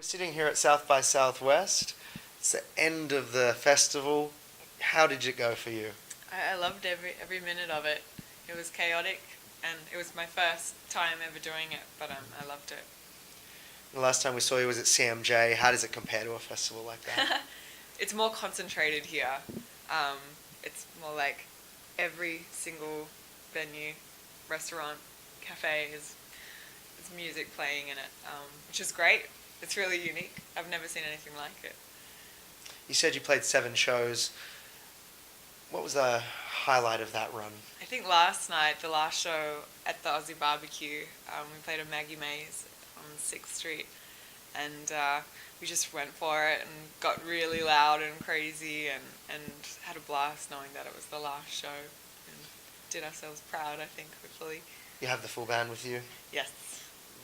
We're sitting here at South by Southwest. It's the end of the festival. How did it go for you? I loved every minute of it. It was chaotic, and it was my first time ever doing it, but I loved it. The last time we saw you was at CMJ. How does it compare to a festival like that? It's more concentrated here. It's more like every single venue, restaurant, cafe is music playing in it, which is great. It's really unique. I've never seen anything like it. You said you played 7 shows. What was the highlight of that run? I think last night, the last show at the Aussie Barbecue, we played a Maggie Mays on 6th Street, and we just went for it and got really loud and crazy and had a blast knowing that it was the last show and did ourselves proud, I think, hopefully. You have the full band with you? Yes.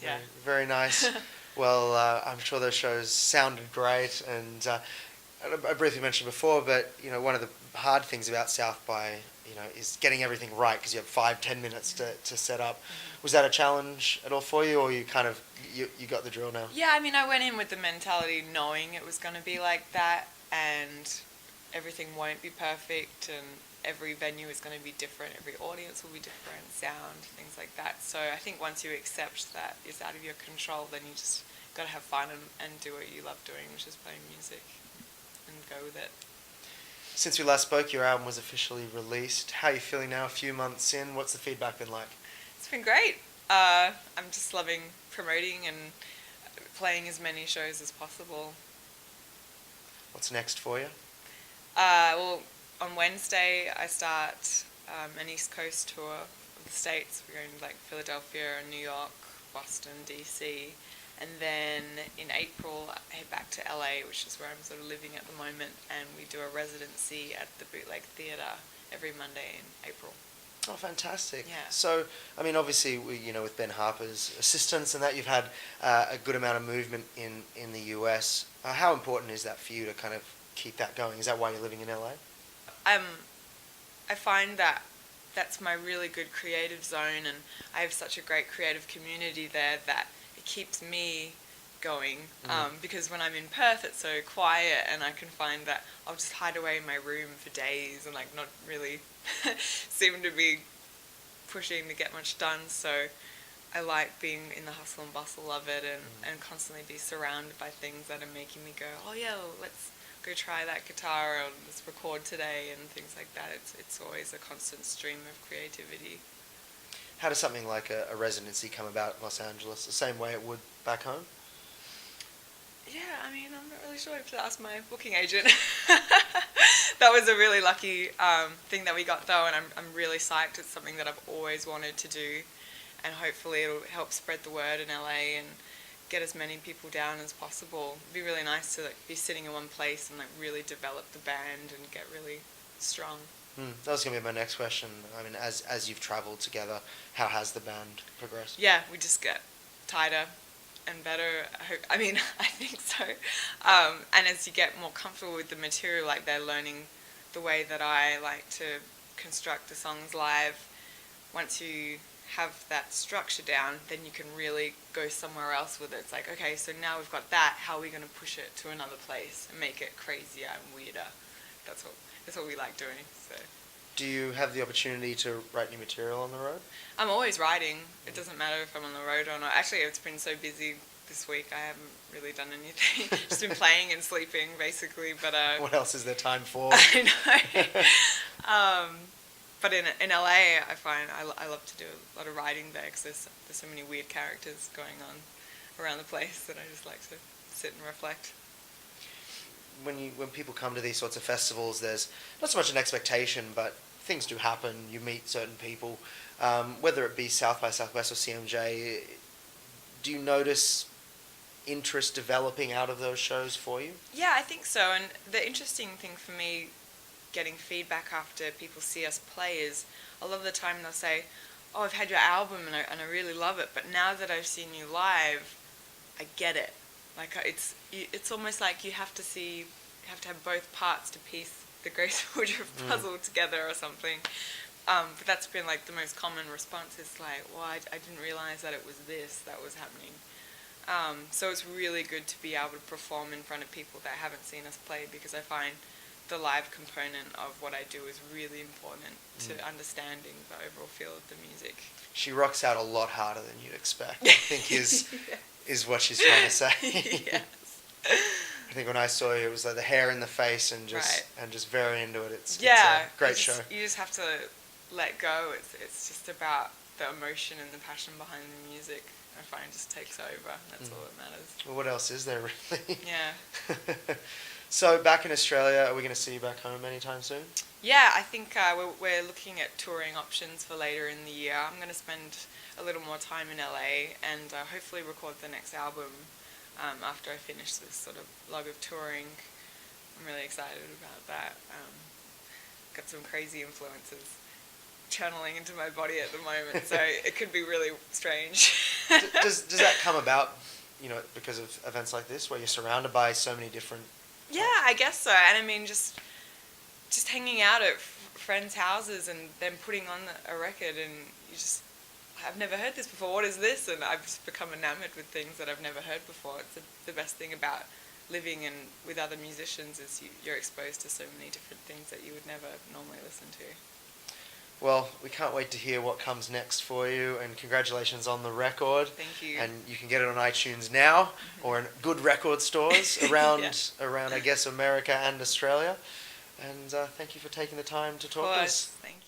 Yeah. Very nice. Well, I'm sure those shows sounded great, and I briefly mentioned before, but one of the hard things about South by is getting everything right, because you have 5-10 minutes to set up. Mm-hmm. Was that a challenge at all for you, or you kind of you got the drill now? Yeah, I mean, I went in with the mentality knowing it was going to be like that, and everything won't be perfect, and every venue is going to be different, every audience will be different, sound, things like that. So I think once you accept that it's out of your control, then you just got to have fun and do what you love doing, which is playing music, and go with it. Since we last spoke, your album was officially released. How are you feeling now, a few months in? What's the feedback been like? It's been great. I'm just loving promoting and playing as many shows as possible. What's next for you? Well, on Wednesday I start an East Coast tour of the States. We're going to like Philadelphia, New York, Boston, DC. And then in April, I head back to LA, which is where I'm sort of living at the moment, and we do a residency at the Bootleg Theatre every Monday in April. Oh, fantastic. Yeah. So, I mean, obviously, with Ben Harper's assistance and that, you've had a good amount of movement in the US. How important is that for you to kind of keep that going? Is that why you're living in LA? I find that that's my really good creative zone, and I have such a great creative community there that it keeps me going, because when I'm in Perth it's so quiet, and I can find that I'll just hide away in my room for days and like not really seem to be pushing to get much done. So I like being in the hustle and bustle of it, and constantly be surrounded by things that are making me go, oh yeah, well, let's go try that guitar, or let's record today, and things like that. It's always a constant stream of creativity. How does something like a residency come about in Los Angeles? The same way it would back home? Yeah, I mean, I'm not really sure. I have to ask my booking agent. That was a really lucky thing that we got, though, and I'm really psyched. It's something that I've always wanted to do, and hopefully it'll help spread the word in LA and get as many people down as possible. It'd be really nice to be sitting in one place and really develop the band and get really strong. That was going to be my next question. I mean, as you've travelled together, how has the band progressed? Yeah, we just get tighter and better. I think so. And as you get more comfortable with the material, like they're learning the way that I like to construct the songs live. Once you have that structure down, then you can really go somewhere else with it. It's like, okay, so now we've got that, how are we going to push it to another place and make it crazier and weirder? That's what we like doing. So, do you have the opportunity to write new material on the road? I'm always writing. It doesn't matter if I'm on the road or not. Actually, it's been so busy this week, I haven't really done anything. Just been playing and sleeping, basically. But what else is there time for? I know. But in LA, I find I love to do a lot of writing there, because there's so many weird characters going on around the place that I just like to sit and reflect. When people come to these sorts of festivals, there's not so much an expectation, but things do happen. You meet certain people, whether it be South by Southwest or CMJ. Do you notice interest developing out of those shows for you? Yeah, I think so. And the interesting thing for me, getting feedback after people see us play, is a lot of the time they'll say, oh, I've had your album and I really love it, but now that I've seen you live, I get it. Like, it's almost like you have to have both parts to piece the Grace Woodroofe puzzle together or something. But that's been like the most common response, is like, well, I didn't realize that it was this that was happening. So it's really good to be able to perform in front of people that haven't seen us play, because I find the live component of what I do is really important to understanding the overall feel of the music. She rocks out a lot harder than you'd expect, I think is what she's trying to say. Yes. I think when I saw you, it was like the hair in the face and just very into it. It's a great show. You just have to let go. It's just about the emotion and the passion behind the music. I find just takes over. That's all that matters. Well, what else is there really? Yeah. So back in Australia, are we going to see you back home anytime soon? Yeah, I think we're looking at touring options for later in the year. I'm going to spend a little more time in LA and hopefully record the next album after I finish this sort of log of touring. I'm really excited about that. Got some crazy influences channeling into my body at the moment, so it could be really strange. Does that come about, because of events like this, where you're surrounded by so many different... Yeah, I guess so. And I mean, just hanging out at friends' houses and them putting on a record, and you just, I've never heard this before. What is this? And I've just become enamored with things that I've never heard before. It's the best thing about living and with other musicians is you're exposed to so many different things that you would never normally listen to. Well, we can't wait to hear what comes next for you, and congratulations on the record. Thank you. And you can get it on iTunes now, or in good record stores around, I guess, America and Australia. And thank you for taking the time to talk to us. Thank you.